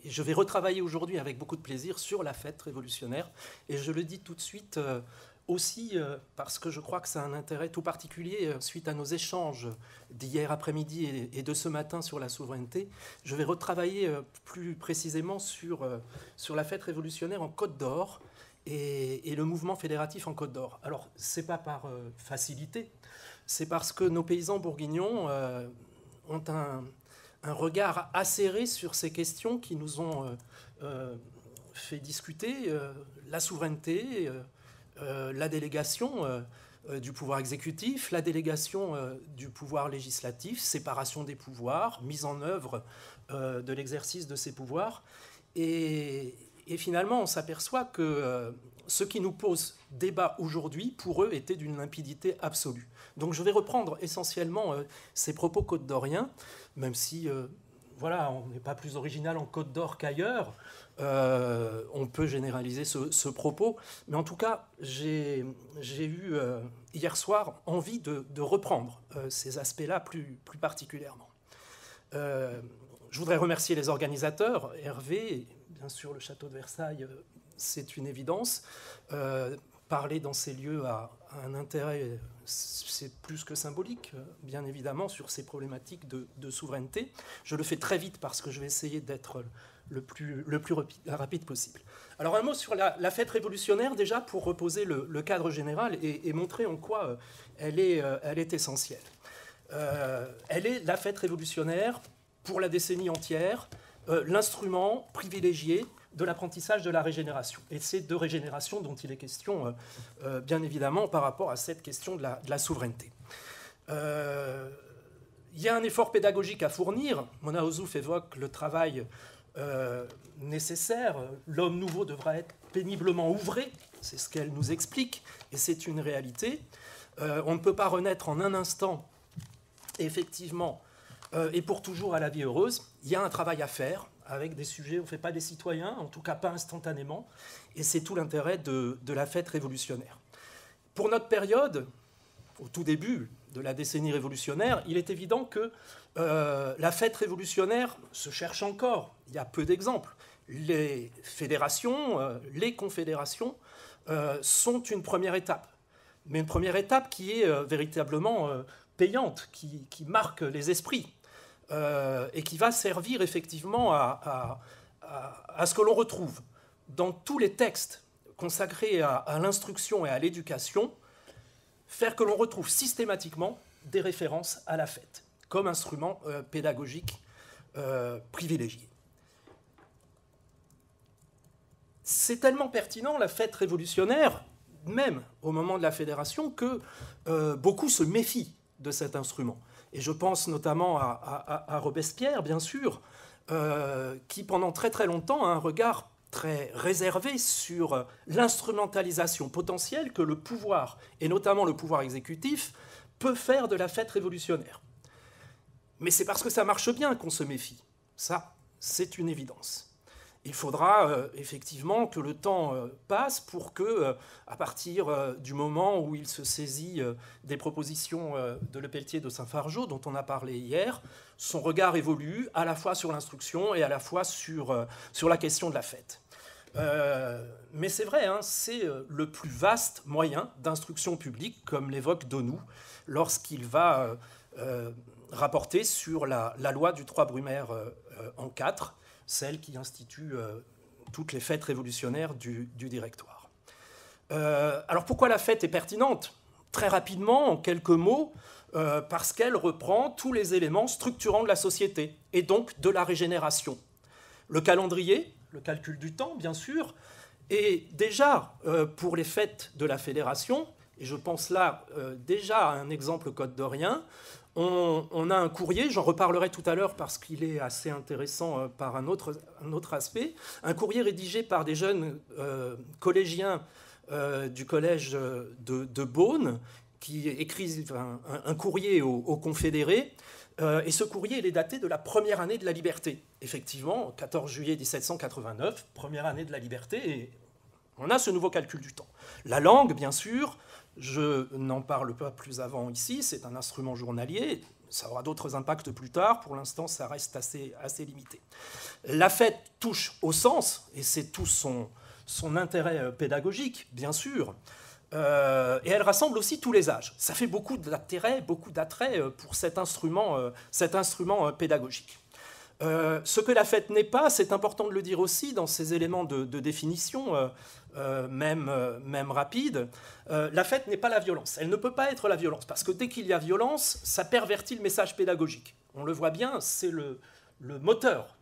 je vais retravailler aujourd'hui avec beaucoup de plaisir sur la fête révolutionnaire. Et je le dis tout de suite aussi parce que je crois que ça a un intérêt tout particulier suite à nos échanges d'hier après-midi et de ce matin sur la souveraineté. Je vais retravailler plus précisément sur la fête révolutionnaire en Côte d'Or et le mouvement fédératif en Côte d'Or. Alors, ce n'est pas par facilité, c'est parce que nos paysans bourguignons ont un regard acéré sur ces questions qui nous ont fait discuter la souveraineté, la délégation du pouvoir exécutif, la délégation du pouvoir législatif, séparation des pouvoirs, mise en œuvre de l'exercice de ces pouvoirs. Et finalement, on s'aperçoit que ce qui nous pose débat aujourd'hui, pour eux, était d'une limpidité absolue. Donc je vais reprendre essentiellement ces propos côte-d'oriens, même si voilà, on n'est pas plus original en Côte d'Or qu'ailleurs. On peut généraliser ce propos. Mais en tout cas, j'ai eu hier soir envie de reprendre ces aspects-là plus particulièrement. Je voudrais remercier les organisateurs, Hervé, bien sûr le château de Versailles, c'est une évidence. Parler dans ces lieux a un intérêt, c'est plus que symbolique, bien évidemment, sur ces problématiques de souveraineté. Je le fais très vite parce que je vais essayer d'être le plus rapide possible. Alors un mot sur la fête révolutionnaire, déjà pour reposer le cadre général et montrer en quoi elle est essentielle. Elle est la fête révolutionnaire pour la décennie entière, l'instrument privilégié de l'apprentissage de la régénération. Et c'est de régénération dont il est question, bien évidemment, par rapport à cette question de la souveraineté. Il y a un effort pédagogique à fournir. Mona Ozouf évoque le travail nécessaire. L'homme nouveau devra être péniblement ouvré, c'est ce qu'elle nous explique, et c'est une réalité. On ne peut pas renaître en un instant, effectivement, et pour toujours à la vie heureuse. Il y a un travail à faire, avec des sujets, on ne fait pas des citoyens, en tout cas pas instantanément, et c'est tout l'intérêt de la fête révolutionnaire. Pour notre période, au tout début de la décennie révolutionnaire, il est évident que la fête révolutionnaire se cherche encore. Il y a peu d'exemples. Les fédérations, les confédérations sont une première étape, mais une première étape qui est véritablement payante, qui marque les esprits. Et qui va servir effectivement à ce que l'on retrouve dans tous les textes consacrés à l'instruction et à l'éducation, faire que l'on retrouve systématiquement des références à la fête comme instrument pédagogique privilégié. C'est tellement pertinent, la fête révolutionnaire, même au moment de la fédération, que beaucoup se méfient de cet instrument. Et je pense notamment à Robespierre, bien sûr, qui pendant très très longtemps a un regard très réservé sur l'instrumentalisation potentielle que le pouvoir, et notamment le pouvoir exécutif, peut faire de la fête révolutionnaire. Mais c'est parce que ça marche bien qu'on se méfie. Ça, c'est une évidence. Il faudra effectivement que le temps passe pour que, à partir du moment où il se saisit des propositions de Lepelletier de Saint-Fargeau, dont on a parlé hier, son regard évolue à la fois sur l'instruction et à la fois sur la question de la fête. Mais c'est vrai, hein, c'est le plus vaste moyen d'instruction publique, comme l'évoque Donoux, lorsqu'il va rapporter sur la loi du 3 Brumaire en 4, celle qui institue toutes les fêtes révolutionnaires du directoire. Alors pourquoi la fête est pertinente ? Très rapidement, en quelques mots, parce qu'elle reprend tous les éléments structurants de la société, et donc de la régénération. Le calendrier, le calcul du temps, bien sûr, et déjà, pour les fêtes de la Fédération, et je pense là déjà à un exemple côte-d'orien, on a un courrier, j'en reparlerai tout à l'heure parce qu'il est assez intéressant par un autre aspect, un courrier rédigé par des jeunes collégiens du collège de Beaune qui écrivent un courrier aux confédérés. Et ce courrier, il est daté de la première année de la liberté. Effectivement, 14 juillet 1789, première année de la liberté, et on a ce nouveau calcul du temps. La langue, bien sûr, Je n'en parle pas plus avant ici, c'est un instrument journalier, ça aura d'autres impacts plus tard, pour l'instant ça reste assez limité. La fête touche au sens, et c'est tout son intérêt pédagogique, bien sûr, et elle rassemble aussi tous les âges. Ça fait beaucoup d'intérêt, beaucoup d'attrait pour cet instrument pédagogique. Ce que la fête n'est pas, c'est important de le dire aussi dans ces éléments de définition, même rapide, la fête n'est pas la violence. Elle ne peut pas être la violence, parce que dès qu'il y a violence, ça pervertit le message pédagogique. On le voit bien, c'est le moteur,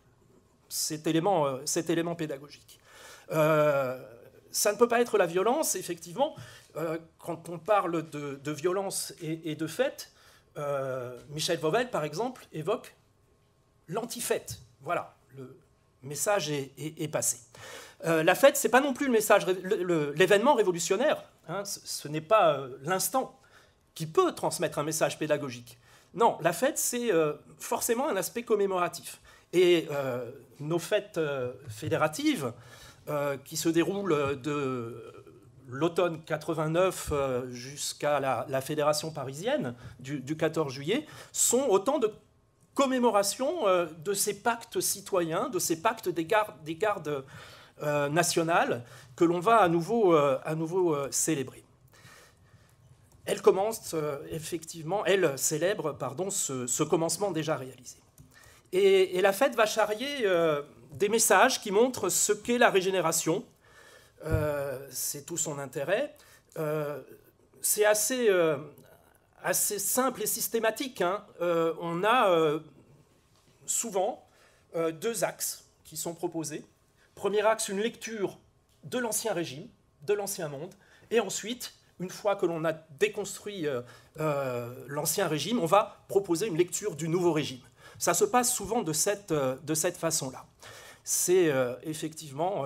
cet élément pédagogique. Ça ne peut pas être la violence, effectivement. Quand on parle de violence et de fête, Michel Vauvel, par exemple, évoque l'antifête. Voilà, le message est passé. La fête, ce n'est pas non plus le message, l'événement révolutionnaire. Hein, ce n'est pas l'instant qui peut transmettre un message pédagogique. Non, la fête, c'est forcément un aspect commémoratif. Et nos fêtes fédératives, qui se déroulent de l'automne 89 jusqu'à la fédération parisienne du 14 juillet, sont autant de commémoration de ces pactes citoyens, de ces pactes des gardes nationales que l'on va à nouveau célébrer. Elle commence effectivement, elle célèbre ce commencement déjà réalisé. Et la fête va charrier des messages qui montrent ce qu'est la régénération. C'est tout son intérêt. C'est assez simple et systématique. Hein. On a souvent deux axes qui sont proposés. Premier axe, une lecture de l'Ancien Régime, de l'Ancien Monde, et ensuite, une fois que l'on a déconstruit l'Ancien Régime, on va proposer une lecture du Nouveau Régime. Ça se passe souvent de cette façon-là. C'est effectivement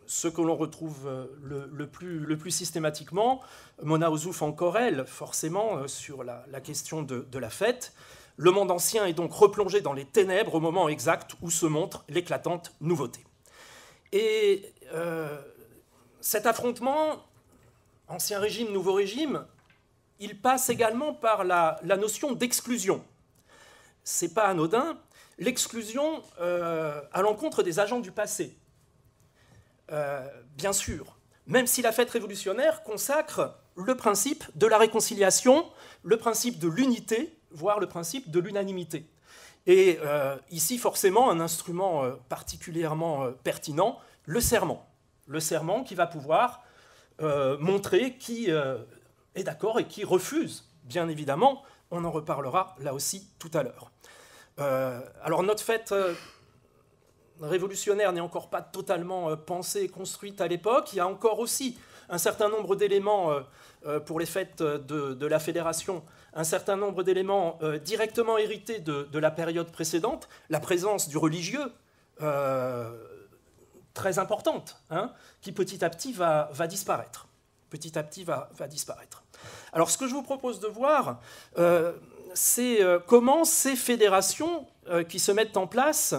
ce que l'on retrouve le plus systématiquement. Mona Ozouf encore elle, forcément, sur la question de la fête. Le monde ancien est donc replongé dans les ténèbres au moment exact où se montre l'éclatante nouveauté. Et cet affrontement, ancien régime, nouveau régime, il passe également par la notion d'exclusion. C'est pas anodin, l'exclusion à l'encontre des agents du passé. Bien sûr, même si la fête révolutionnaire consacre le principe de la réconciliation, le principe de l'unité, voire le principe de l'unanimité. Et ici, forcément, un instrument particulièrement pertinent, le serment. Le serment qui va pouvoir montrer qui est d'accord et qui refuse, bien évidemment. On en reparlera là aussi tout à l'heure. Alors notre fête révolutionnaire n'est encore pas totalement pensée et construite à l'époque. Il y a encore aussi un certain nombre d'éléments pour les fêtes de la Fédération, un certain nombre d'éléments directement hérités de la période précédente, la présence du religieux, très importante, hein, qui petit à petit va disparaître. Petit à petit va disparaître. Alors ce que je vous propose de voir, c'est comment ces fédérations qui se mettent en place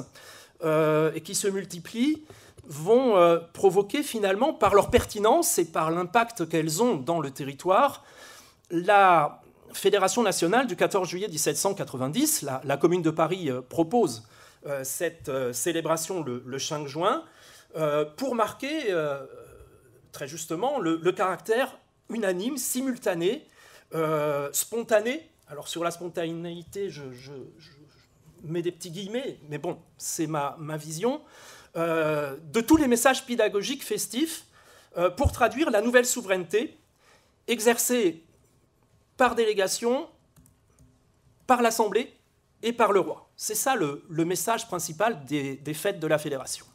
et qui se multiplient vont provoquer finalement, par leur pertinence et par l'impact qu'elles ont dans le territoire, la Fédération nationale du 14 juillet 1790. La Commune de Paris propose cette célébration le 5 juin pour marquer très justement le caractère unanime, simultané, spontané. Alors sur la spontanéité, je mets des petits guillemets, mais bon, c'est ma vision, de tous les messages pédagogiques festifs pour traduire la nouvelle souveraineté exercée par délégation, par l'Assemblée et par le roi. C'est ça le message principal des fêtes de la Fédération.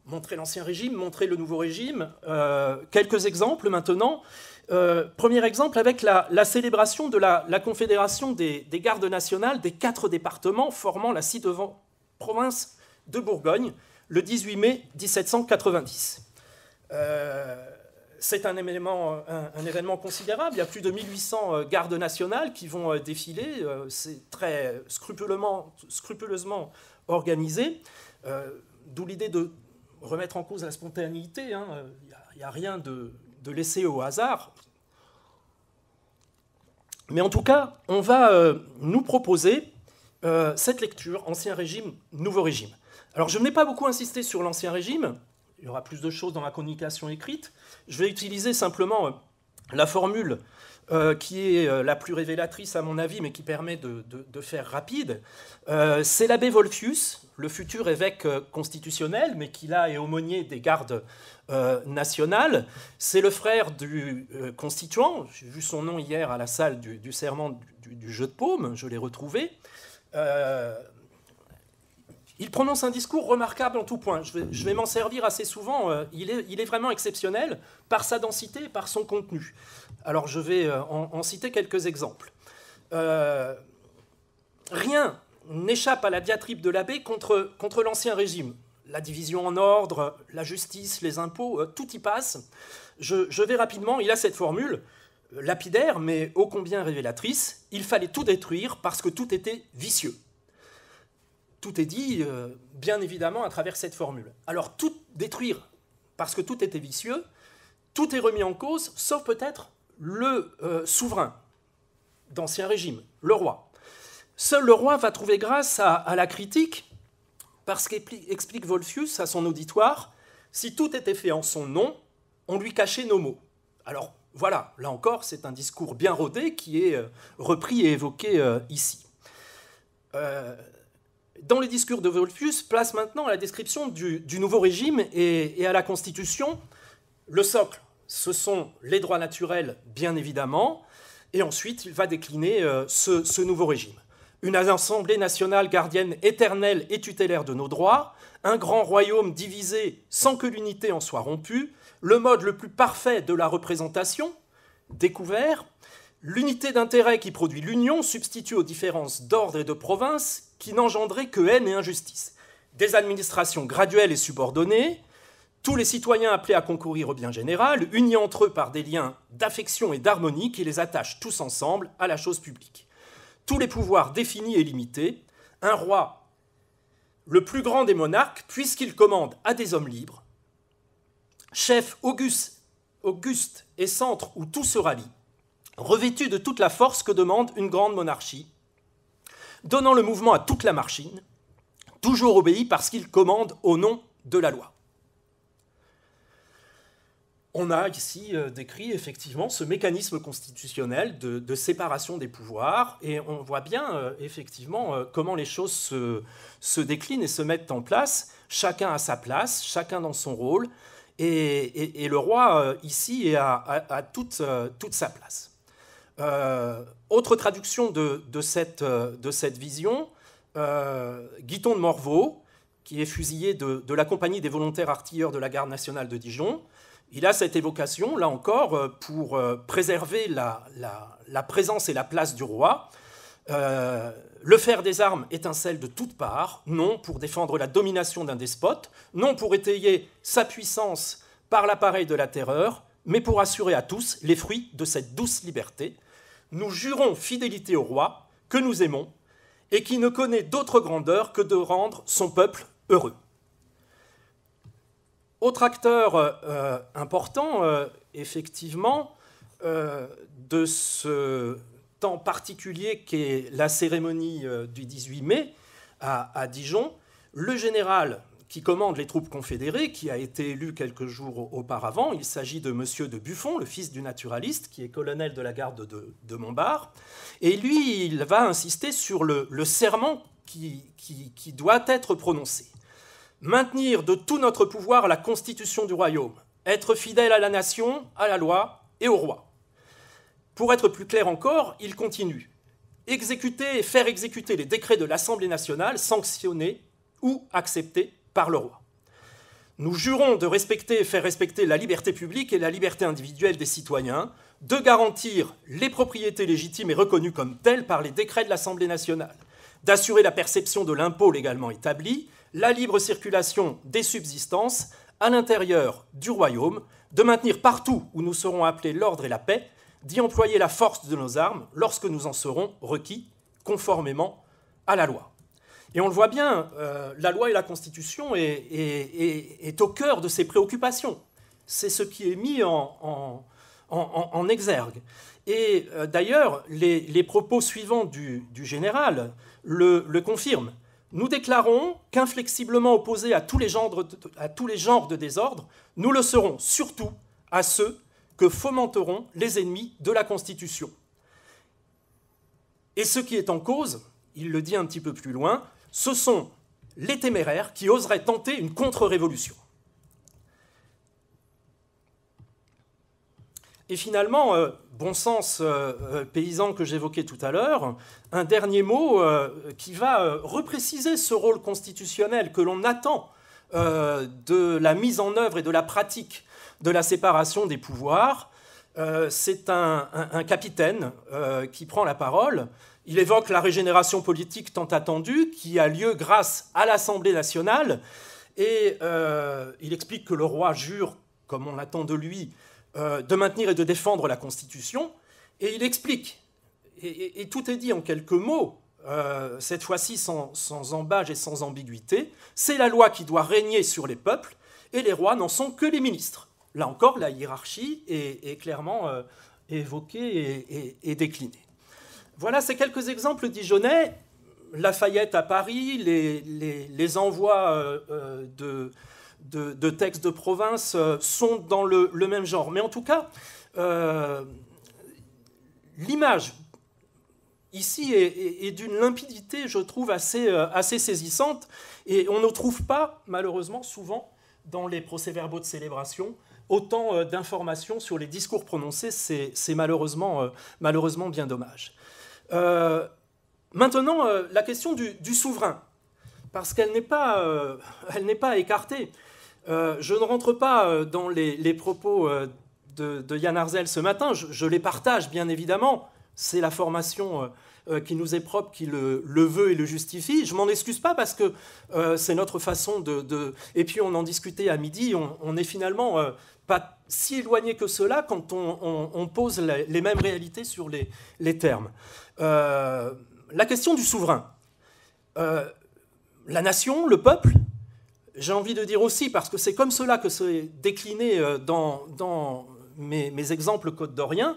Montrer l'Ancien Régime, montrer le Nouveau Régime. Quelques exemples maintenant. Premier exemple avec la célébration de la Confédération des gardes nationales des 4 départements formant la province de Bourgogne, le 18 mai 1790. C'est un événement considérable. Il y a plus de 1800 gardes nationales qui vont défiler. C'est très scrupuleusement organisé. D'où l'idée de remettre en cause la spontanéité, hein, il n'y a rien de laissé au hasard. Mais en tout cas, on va nous proposer cette lecture, Ancien Régime, Nouveau Régime. Alors je n'ai pas beaucoup insisté sur l'Ancien Régime, il y aura plus de choses dans la communication écrite, je vais utiliser simplement la formule qui est la plus révélatrice à mon avis, mais qui permet de faire rapide. C'est l'abbé Wolfius, le futur évêque constitutionnel, mais qui là est aumônier des gardes nationales. C'est le frère du constituant, j'ai vu son nom hier à la salle du serment du jeu de paume, je l'ai retrouvé. Il prononce un discours remarquable en tout point. Je vais m'en servir assez souvent. Il est vraiment exceptionnel par sa densité et par son contenu. Alors je vais en citer quelques exemples. Rien n'échappe à la diatribe de l'abbé contre l'Ancien Régime. La division en ordre, la justice, les impôts, tout y passe. Je vais rapidement, il a cette formule, lapidaire mais ô combien révélatrice. Il fallait tout détruire parce que tout était vicieux. Tout est dit, bien évidemment, à travers cette formule. Alors, tout détruire, parce que tout était vicieux, tout est remis en cause, sauf peut-être le souverain d'Ancien Régime, le roi. Seul le roi va trouver grâce à la critique, parce qu'explique Wolfius à son auditoire, si tout était fait en son nom, on lui cachait nos mots. Alors, voilà, là encore, c'est un discours bien rodé qui est repris et évoqué ici. Dans les discours de Wolfius, place maintenant à la description du nouveau régime et à la Constitution. Le socle, ce sont les droits naturels, bien évidemment, et ensuite il va décliner ce nouveau régime. Une assemblée nationale gardienne éternelle et tutélaire de nos droits, un grand royaume divisé sans que l'unité en soit rompue, le mode le plus parfait de la représentation, découvert, l'unité d'intérêt qui produit l'union substitue aux différences d'ordre et de province qui n'engendraient que haine et injustice. Des administrations graduelles et subordonnées, tous les citoyens appelés à concourir au bien général, unis entre eux par des liens d'affection et d'harmonie qui les attachent tous ensemble à la chose publique. Tous les pouvoirs définis et limités, un roi, le plus grand des monarques, puisqu'il commande à des hommes libres, chef auguste et centre où tout se rallie, revêtu de toute la force que demande une grande monarchie, donnant le mouvement à toute la machine, toujours obéi parce qu'il commande au nom de la loi. On a ici décrit effectivement ce mécanisme constitutionnel de séparation des pouvoirs, et on voit bien effectivement comment les choses se déclinent et se mettent en place, chacun à sa place, chacun dans son rôle, et le roi ici a toute sa place. Autre traduction de cette vision, Guiton de Morveau, qui est fusillé de la compagnie des volontaires artilleurs de la garde nationale de Dijon, il a cette évocation, là encore, pour préserver la présence et la place du roi. Le fer des armes étincelle de toutes parts, non pour défendre la domination d'un despote, non pour étayer sa puissance par l'appareil de la terreur, mais pour assurer à tous les fruits de cette douce liberté. Nous jurons fidélité au roi, que nous aimons, et qui ne connaît d'autre grandeur que de rendre son peuple heureux. Autre acteur important, effectivement, de ce temps particulier qu'est la cérémonie du 18 mai à Dijon, le général qui commande les troupes confédérées, qui a été élu quelques jours auparavant. Il s'agit de Monsieur de Buffon, le fils du naturaliste, qui est colonel de la garde de Montbard. Et lui, il va insister sur le serment qui doit être prononcé. Maintenir de tout notre pouvoir la constitution du royaume, être fidèle à la nation, à la loi et au roi. Pour être plus clair encore, il continue. Exécuter et faire exécuter les décrets de l'Assemblée nationale sanctionnés ou acceptés par le roi. Nous jurons de respecter et faire respecter la liberté publique et la liberté individuelle des citoyens, de garantir les propriétés légitimes et reconnues comme telles par les décrets de l'Assemblée nationale, d'assurer la perception de l'impôt légalement établi, la libre circulation des subsistances à l'intérieur du royaume, de maintenir partout où nous serons appelés l'ordre et la paix, d'y employer la force de nos armes lorsque nous en serons requis conformément à la loi. Et on le voit bien, la loi et la Constitution est au cœur de ses préoccupations. C'est ce qui est mis en exergue. Et d'ailleurs, les propos suivants du général le confirment. Nous déclarons qu'inflexiblement opposés à tous les genres de désordre, nous le serons surtout à ceux que fomenteront les ennemis de la Constitution. Et ce qui est en cause, il le dit un petit peu plus loin, ce sont les téméraires qui oseraient tenter une contre-révolution. Et finalement, bon sens paysan que j'évoquais tout à l'heure, un dernier mot qui va repréciser ce rôle constitutionnel que l'on attend de la mise en œuvre et de la pratique de la séparation des pouvoirs. C'est un capitaine qui prend la parole. Il évoque la régénération politique tant attendue qui a lieu grâce à l'Assemblée nationale et il explique que le roi jure, comme on l'attend de lui, de maintenir et de défendre la Constitution, et il explique, et tout est dit en quelques mots, cette fois-ci sans embâge et sans ambiguïté, c'est la loi qui doit régner sur les peuples, et les rois n'en sont que les ministres. Là encore, la hiérarchie est clairement évoquée et déclinée. Voilà ces quelques exemples dijonnais. Lafayette à Paris, les envois de textes de province sont dans le même genre. Mais en tout cas, l'image ici est d'une limpidité, je trouve, assez saisissante. Et on ne trouve pas, malheureusement, souvent, dans les procès-verbaux de célébration, autant d'informations sur les discours prononcés. C'est malheureusement bien dommage. Maintenant, la question du souverain, parce qu'elle n'est pas écartée. Je ne rentre pas dans les propos de Yann Arzel ce matin, je les partage bien évidemment, c'est la formation qui nous est propre, qui le veut et le justifie. Je ne m'en excuse pas parce que c'est notre façon de... Et puis on en discutait à midi, on est finalement pas si éloigné que cela quand on pose les mêmes réalités sur les termes. La question du souverain. La nation, le peuple, j'ai envie de dire aussi, parce que c'est comme cela que c'est décliné dans mes exemples côte-d'Orient,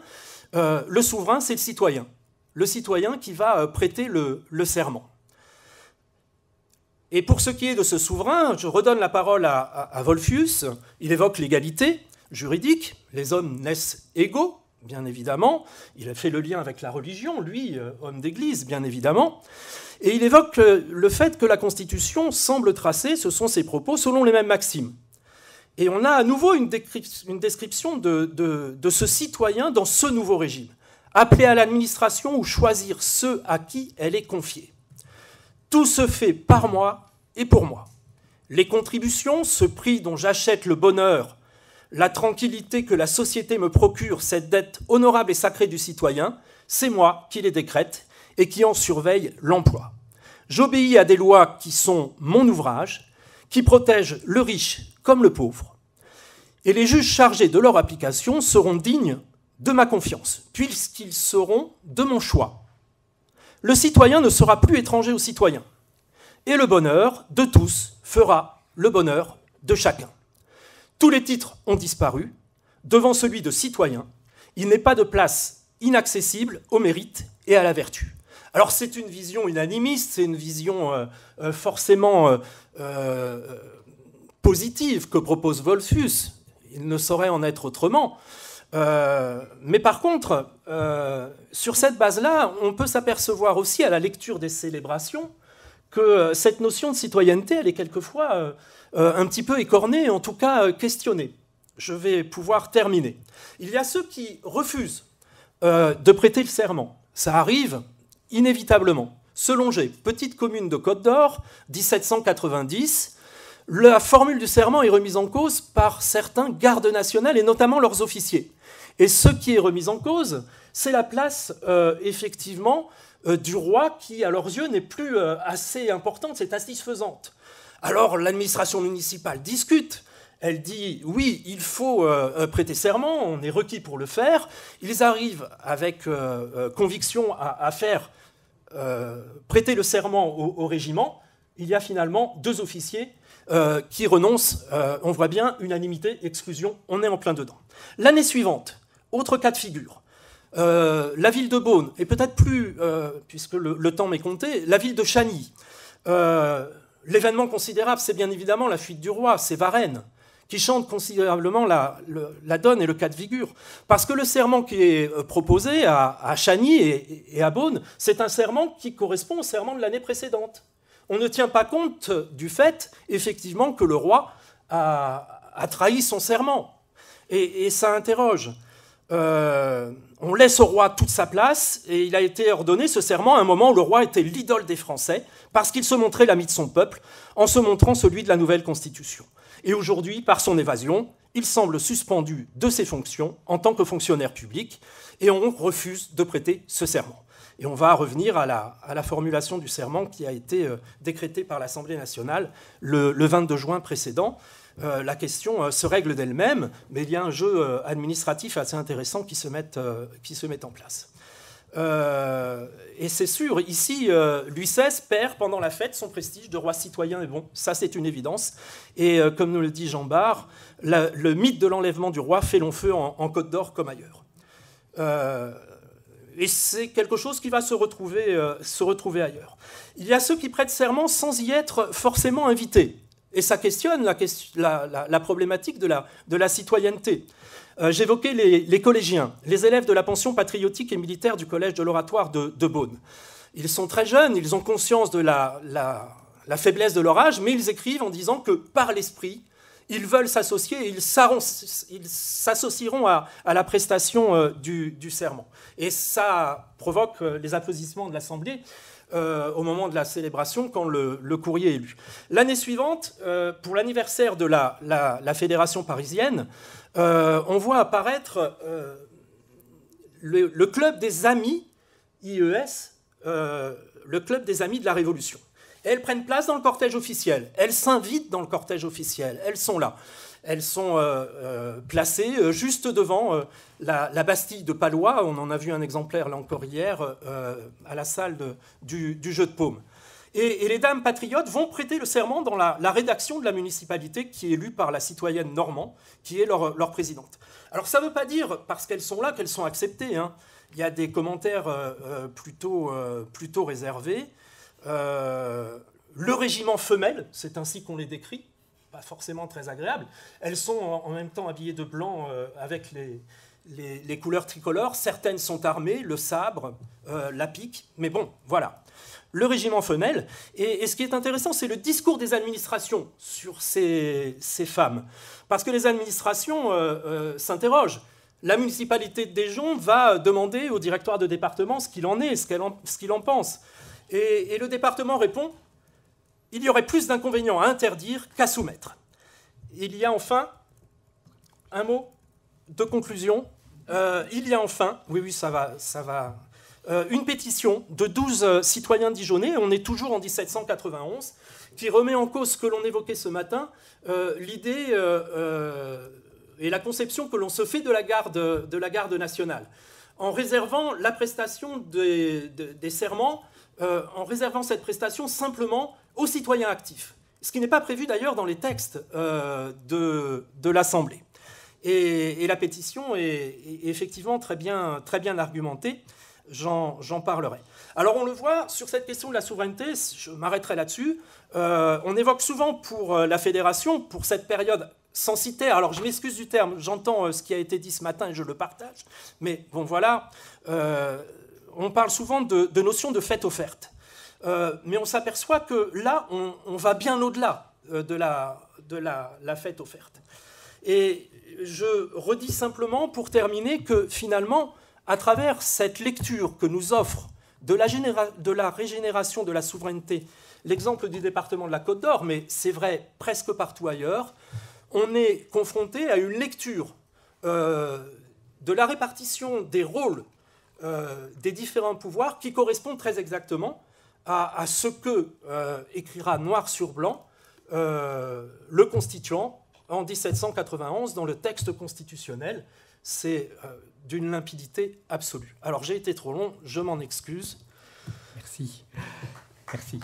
le souverain, c'est le citoyen. Le citoyen qui va prêter le serment. Et pour ce qui est de ce souverain, je redonne la parole à Wolfius. Il évoque l'égalité juridique. Les hommes naissent égaux, bien évidemment. Il a fait le lien avec la religion, lui, homme d'église, bien évidemment. Et il évoque le fait que la Constitution semble tracer, ce sont ses propos, selon les mêmes maximes. Et on a à nouveau une description de ce citoyen dans ce nouveau régime. Appeler à l'administration ou choisir ceux à qui elle est confiée. Tout se fait par moi et pour moi. Les contributions, ce prix dont j'achète le bonheur, la tranquillité que la société me procure, cette dette honorable et sacrée du citoyen, c'est moi qui les décrète et qui en surveille l'emploi. J'obéis à des lois qui sont mon ouvrage, qui protègent le riche comme le pauvre. Et les juges chargés de leur application seront dignes de ma confiance, puisqu'ils seront de mon choix. Le citoyen ne sera plus étranger au citoyen. Et le bonheur de tous fera le bonheur de chacun. Tous les titres ont disparu. Devant celui de citoyen, il n'est pas de place inaccessible au mérite et à la vertu. Alors c'est une vision unanimiste, c'est une vision forcément positive que propose Wolfius. Il ne saurait en être autrement. Mais par contre, sur cette base-là, on peut s'apercevoir aussi à la lecture des célébrations que cette notion de citoyenneté, elle est quelquefois un petit peu écornée, en tout cas questionnée. Je vais pouvoir terminer. Il y a ceux qui refusent de prêter le serment. Ça arrive inévitablement. Selongé, petite commune de Côte-d'Or, 1790, la formule du serment est remise en cause par certains gardes nationaux et notamment leurs officiers. Et ce qui est remis en cause, c'est la place, effectivement, du roi qui, à leurs yeux, n'est plus assez importante, c'est satisfaisante. Alors l'administration municipale discute. Elle dit, oui, il faut prêter serment, on est requis pour le faire. Ils arrivent avec conviction à faire prêter le serment au régiment. il y a finalement 2 officiers qui renoncent. On voit bien, unanimité, exclusion, on est en plein dedans. L'année suivante, autre cas de figure. La ville de Beaune, et peut-être plus, puisque le temps m'est compté, la ville de Chagny. L'événement considérable, c'est bien évidemment la fuite du roi, c'est Varennes, qui change considérablement la donne et le cas de figure. Parce que le serment qui est proposé à Chagny et à Beaune, c'est un serment qui correspond au serment de l'année précédente. On ne tient pas compte du fait, effectivement, que le roi a trahi son serment. Et ça interroge. On laisse au roi toute sa place, et il a été ordonné ce serment à un moment où le roi était l'idole des Français, parce qu'il se montrait l'ami de son peuple, en se montrant celui de la nouvelle Constitution. Et aujourd'hui, par son évasion, il semble suspendu de ses fonctions en tant que fonctionnaire public, et on refuse de prêter ce serment. Et on va revenir à la formulation du serment qui a été décrétée par l'Assemblée nationale le 22 juin précédent. La question se règle d'elle-même, mais il y a un jeu administratif assez intéressant qui se met en place. Et c'est sûr, ici, Louis XVI perd pendant la fête son prestige de roi citoyen et bon, ça c'est une évidence. Et comme nous le dit Jean Bart, le mythe de l'enlèvement du roi fait long feu en Côte d'Or comme ailleurs. Et c'est quelque chose qui va se retrouver ailleurs. Il y a ceux qui prêtent serment sans y être forcément invités. Et ça questionne la problématique de la citoyenneté. J'évoquais les collégiens, les élèves de la pension patriotique et militaire du collège de l'Oratoire de Beaune. Ils sont très jeunes, ils ont conscience de la faiblesse de leur âge, mais ils écrivent en disant que par l'esprit, ils veulent s'associer et ils s'associeront à la prestation du serment. Et ça provoque les applaudissements de l'Assemblée au moment de la célébration quand le courrier est lu. L'année suivante, pour l'anniversaire de la Fédération parisienne, on voit apparaître le club des amis IES, le club des amis de la Révolution. Et elles prennent place dans le cortège officiel. Elles s'invitent dans le cortège officiel. Elles sont là. Elles sont placées juste devant la Bastille de Palois. On en a vu un exemplaire, là encore hier, à la salle du Jeu de Paume. Et les dames patriotes vont prêter le serment dans la rédaction de la municipalité qui est élue par la citoyenne Normand, qui est leur présidente. Alors ça ne veut pas dire, parce qu'elles sont là, qu'elles sont acceptées, hein. Il y a des commentaires plutôt réservés. Le régiment femelle, c'est ainsi qu'on les décrit, pas forcément très agréable. Elles sont en même temps habillées de blanc avec les couleurs tricolores. Certaines sont armées, le sabre, la pique, mais bon, voilà. Le régiment femelle. Et ce qui est intéressant, c'est le discours des administrations sur ces femmes. Parce que les administrations s'interrogent. La municipalité de Dijon va demander au directoire de département ce qu'il en est, ce qu'il en pense. Et le département répond « Il y aurait plus d'inconvénients à interdire qu'à soumettre ». Il y a enfin un mot de conclusion. Il y a enfin, oui, ça va, une pétition de 12 citoyens dijonnais, on est toujours en 1791, qui remet en cause ce que l'on évoquait ce matin, l'idée et la conception que l'on se fait de la garde nationale, en réservant la prestation des serments, en réservant cette prestation simplement aux citoyens actifs, ce qui n'est pas prévu d'ailleurs dans les textes de l'Assemblée. Et la pétition est effectivement très bien argumentée, j'en parlerai. Alors on le voit, sur cette question de la souveraineté, je m'arrêterai là-dessus, on évoque souvent pour la Fédération, pour cette période censitaire, alors je m'excuse du terme, j'entends ce qui a été dit ce matin et je le partage, mais bon voilà, on parle souvent de notion de fait offerte. Mais on s'aperçoit que là, on va bien au-delà de la fête offerte. Et je redis simplement, pour terminer, que finalement, à travers cette lecture que nous offre de la régénération de la souveraineté, l'exemple du département de la Côte d'Or, mais c'est vrai presque partout ailleurs, on est confronté à une lecture de la répartition des rôles des différents pouvoirs qui correspondent très exactement à ce que écrira noir sur blanc le constituant en 1791 dans le texte constitutionnel. C'est d'une limpidité absolue. Alors j'ai été trop long, je m'en excuse. Merci. Merci.